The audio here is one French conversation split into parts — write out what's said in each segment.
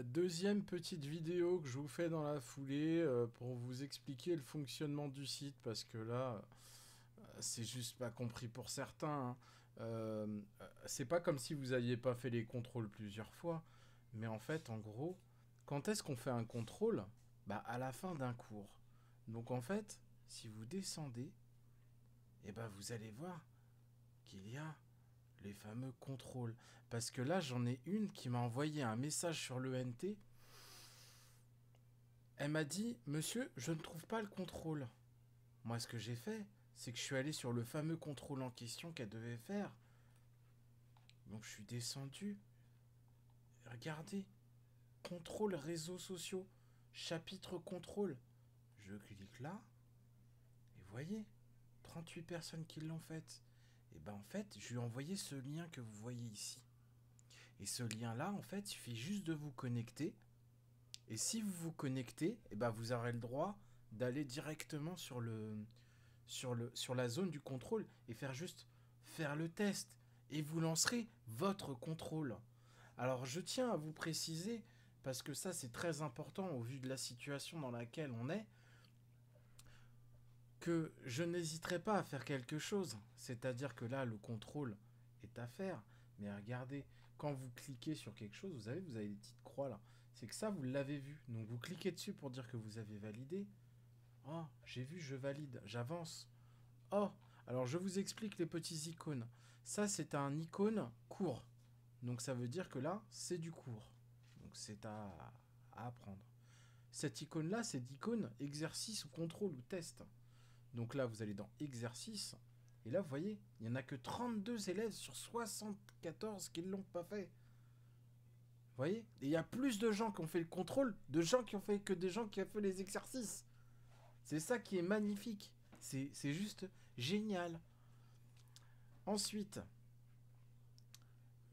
Deuxième petite vidéo que je vous fais dans la foulée pour vous expliquer le fonctionnement du site parce que là, c'est juste pas compris pour certains, hein. C'est pas comme si vous aviez pas fait les contrôles plusieurs fois, mais en fait, en gros, quand est-ce qu'on fait un contrôle? Bah, à la fin d'un cours. Donc en fait, si vous descendez, et ben vous allez voir qu'il y a les fameux contrôles. Parce que là, j'en ai une qui m'a envoyé un message sur l'ENT. Elle m'a dit, monsieur, je ne trouve pas le contrôle. Moi, ce que j'ai fait, c'est que je suis allé sur le fameux contrôle en question qu'elle devait faire. Donc, je suis descendu. Regardez, contrôle réseaux sociaux, chapitre contrôle. Je clique là, et voyez, 38 personnes qui l'ont fait. Et ben en fait, je lui ai envoyé ce lien que vous voyez ici. Et ce lien-là, en fait, il suffit juste de vous connecter. Et si vous vous connectez, et ben vous aurez le droit d'aller directement sur la zone du contrôle et faire le test. Et vous lancerez votre contrôle. Alors je tiens à vous préciser, parce que ça c'est très important au vu de la situation dans laquelle on est, que je n'hésiterai pas à faire quelque chose. C'est-à-dire que là, le contrôle est à faire. Mais regardez, quand vous cliquez sur quelque chose, vous avez des petites croix là. C'est que ça, vous l'avez vu. Donc vous cliquez dessus pour dire que vous avez validé. Oh, j'ai vu, je valide, j'avance. Oh, alors je vous explique les petits icônes. Ça, c'est un icône court. Donc ça veut dire que là, c'est du cours. Donc c'est à apprendre. Cette icône-là, c'est d'icône exercice ou contrôle ou test. Donc là, vous allez dans exercice. Et là, vous voyez, il n'y en a que 32 élèves sur 74 qui ne l'ont pas fait. Vous voyez? Et il y a plus de gens qui ont fait le contrôle de gens qui ont fait que des gens qui ont fait les exercices. C'est ça qui est magnifique. C'est juste génial. Ensuite,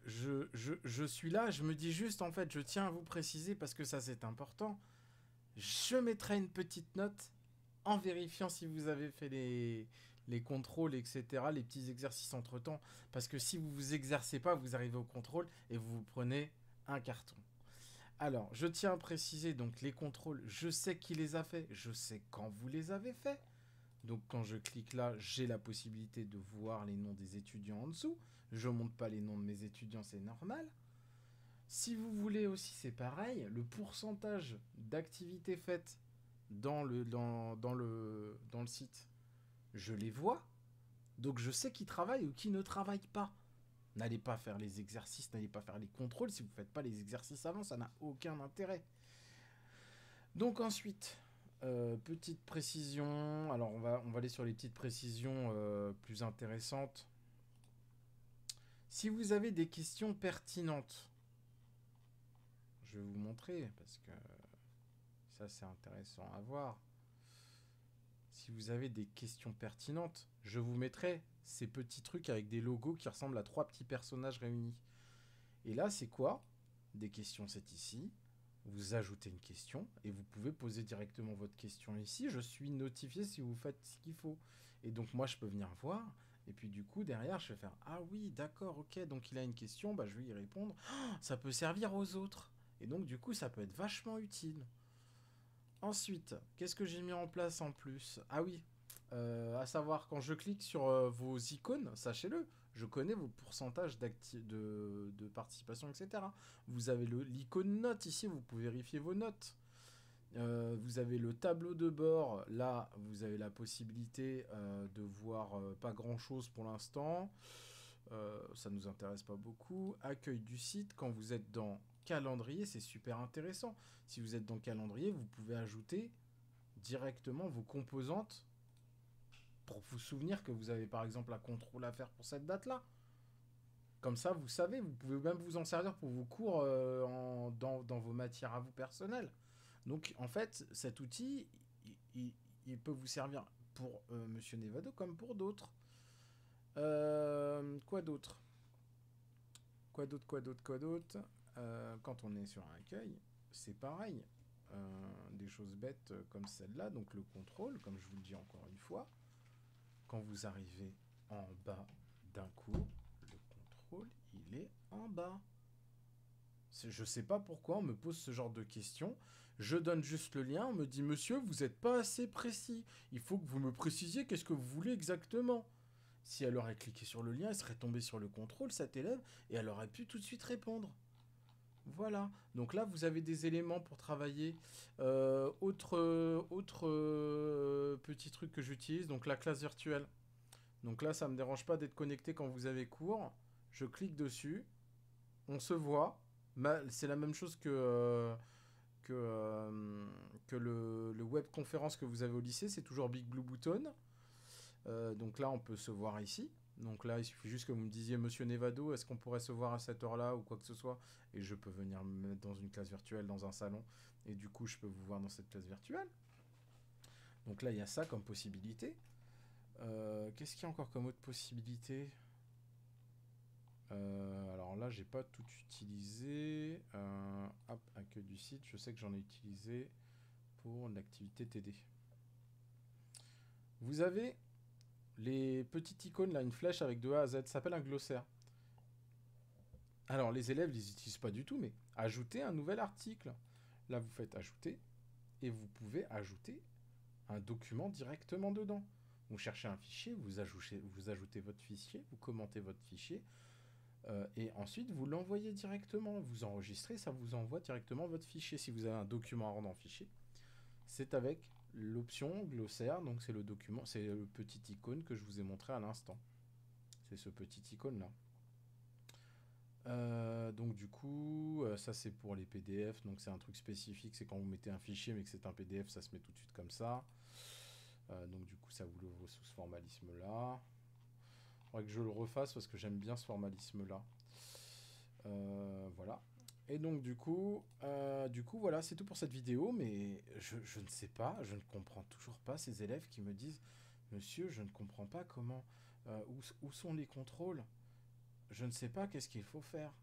je suis là, je me dis juste, en fait, je tiens à vous préciser parce que ça c'est important. Je mettrai une petite note en vérifiant si vous avez fait les contrôles, etc., les petits exercices entre-temps. Parce que si vous vous exercez pas, vous arrivez au contrôle et vous prenez un carton. Alors, je tiens à préciser, donc les contrôles, je sais qui les a fait, je sais quand vous les avez faits. Donc quand je clique là, j'ai la possibilité de voir les noms des étudiants en dessous. Je ne montre pas les noms de mes étudiants, c'est normal. Si vous voulez aussi, c'est pareil, le pourcentage d'activités faites dans le site, je les vois. Donc je sais qui travaille ou qui ne travaille pas. N'allez pas faire les exercices, n'allez pas faire les contrôles si vous ne faites pas les exercices avant, ça n'a aucun intérêt. Donc ensuite, petite précision, alors on va aller sur les petites précisions plus intéressantes. Si vous avez des questions pertinentes, je vais vous montrer parce que ça c'est intéressant à voir. Si vous avez des questions pertinentes, je vous mettrai ces petits trucs avec des logos qui ressemblent à trois petits personnages réunis. Et là, c'est quoi? Des questions, c'est ici. Vous ajoutez une question et vous pouvez poser directement votre question ici. Je suis notifié si vous faites ce qu'il faut. Et donc moi, je peux venir voir. Et puis du coup, derrière, je vais faire ah oui, d'accord, ok. Donc il a une question, bah, je vais y répondre. Oh, ça peut servir aux autres. Et donc du coup, ça peut être vachement utile. Ensuite, qu'est-ce que j'ai mis en place en plus? Ah oui, à savoir, quand je clique sur vos icônes, sachez-le, je connais vos pourcentages de participation, etc. Vous avez l'icône note ici, vous pouvez vérifier vos notes. Vous avez le tableau de bord, là vous avez la possibilité de voir pas grand chose pour l'instant, ça ne nous intéresse pas beaucoup. Accueil du site, quand vous êtes dans calendrier, c'est super intéressant. Si vous êtes dans calendrier, vous pouvez ajouter directement vos composantes pour vous souvenir que vous avez par exemple un contrôle à faire pour cette date-là. Comme ça, vous savez, vous pouvez même vous en servir pour vos cours dans vos matières à vous personnelles. Donc en fait, cet outil, il peut vous servir pour Monsieur Nevado comme pour d'autres. Quoi d'autre? Quoi d'autre? Quand on est sur un accueil, c'est pareil. Des choses bêtes comme celle-là, donc le contrôle, comme je vous le dis encore une fois, quand vous arrivez en bas d'un cours, le contrôle, il est en bas. Je sais pas pourquoi on me pose ce genre de questions. Je donne juste le lien, on me dit monsieur, vous n'êtes pas assez précis. Il faut que vous me précisiez qu'est-ce que vous voulez exactement. Si elle aurait cliqué sur le lien, elle serait tombée sur le contrôle, cet élève, et elle aurait pu tout de suite répondre. Voilà. Donc là, vous avez des éléments pour travailler. Autre petit truc que j'utilise, donc la classe virtuelle. Donc là, ça ne me dérange pas d'être connecté quand vous avez cours. Je clique dessus, on se voit. C'est la même chose que le web conférence que vous avez au lycée, c'est toujours Big Blue Button. Donc là, on peut se voir ici. Donc là, il suffit juste que vous me disiez, Monsieur Nevado, est-ce qu'on pourrait se voir à cette heure-là ou quoi que ce soit. Et je peux venir me mettre dans une classe virtuelle, dans un salon. Et du coup, je peux vous voir dans cette classe virtuelle. Donc là, il y a ça comme possibilité. Qu'est-ce qu'il y a encore comme autre possibilité? Alors là, j'ai pas tout utilisé. Hop, accueil du site. Je sais que j'en ai utilisé pour l'activité TD. Vous avez les petites icônes là, une flèche avec de A à Z. Ça s'appelle un glossaire. Alors les élèves les utilisent pas du tout, mais ajouter un nouvel article. Là, vous faites ajouter et vous pouvez ajouter un document directement dedans. Vous cherchez un fichier, vous ajoutez votre fichier, vous commentez votre fichier. Et ensuite, vous l'envoyez directement. Vous enregistrez, ça vous envoie directement votre fichier. Si vous avez un document à rendre en fichier, c'est avec l'option glossaire. Donc, c'est le document, c'est le petit icône que je vous ai montré à l'instant. C'est ce petit icône-là. Donc, du coup, ça c'est pour les PDF. Donc, c'est un truc spécifique. C'est quand vous mettez un fichier, mais que c'est un PDF, ça se met tout de suite comme ça. Donc, du coup, ça vous l'ouvre sous ce formalisme-là. Il faudrait que je le refasse parce que j'aime bien ce formalisme-là. Voilà. Et donc du coup voilà, c'est tout pour cette vidéo, mais je ne sais pas, je ne comprends toujours pas ces élèves qui me disent « Monsieur, je ne comprends pas comment... où sont les contrôles? Je ne sais pas qu'est-ce qu'il faut faire. »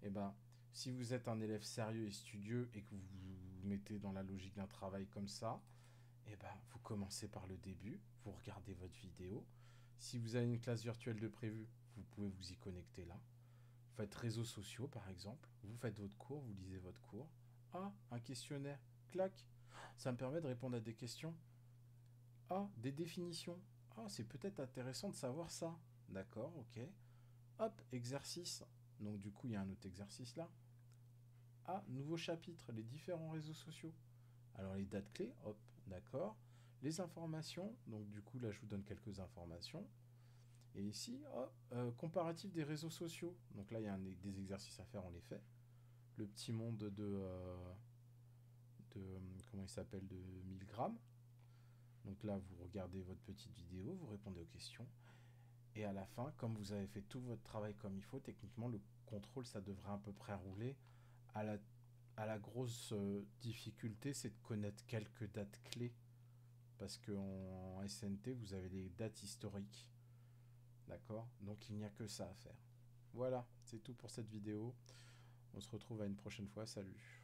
Eh ben, si vous êtes un élève sérieux et studieux et que vous vous mettez dans la logique d'un travail comme ça, eh ben, vous commencez par le début, vous regardez votre vidéo. Si vous avez une classe virtuelle de prévu, vous pouvez vous y connecter là. Vous faites réseaux sociaux par exemple, vous faites votre cours, vous lisez votre cours. Ah, un questionnaire, clac. Ça me permet de répondre à des questions. Ah, des définitions. Ah, c'est peut-être intéressant de savoir ça. D'accord, ok. Hop, exercice. Donc du coup, il y a un autre exercice là. Ah, nouveau chapitre, les différents réseaux sociaux. Alors les dates clés, hop, d'accord. Les informations, donc du coup là je vous donne quelques informations. Et ici, comparatif des réseaux sociaux. Donc là il y a des exercices à faire, on les fait. Le petit monde comment il s'appelle, de 1000 grammes. Donc là vous regardez votre petite vidéo, vous répondez aux questions. Et à la fin, comme vous avez fait tout votre travail comme il faut, techniquement le contrôle ça devrait à peu près rouler. À la grosse difficulté, c'est de connaître quelques dates clés. Parce qu'en SNT, vous avez les dates historiques. D'accord? Donc il n'y a que ça à faire. Voilà, c'est tout pour cette vidéo. On se retrouve à une prochaine fois. Salut.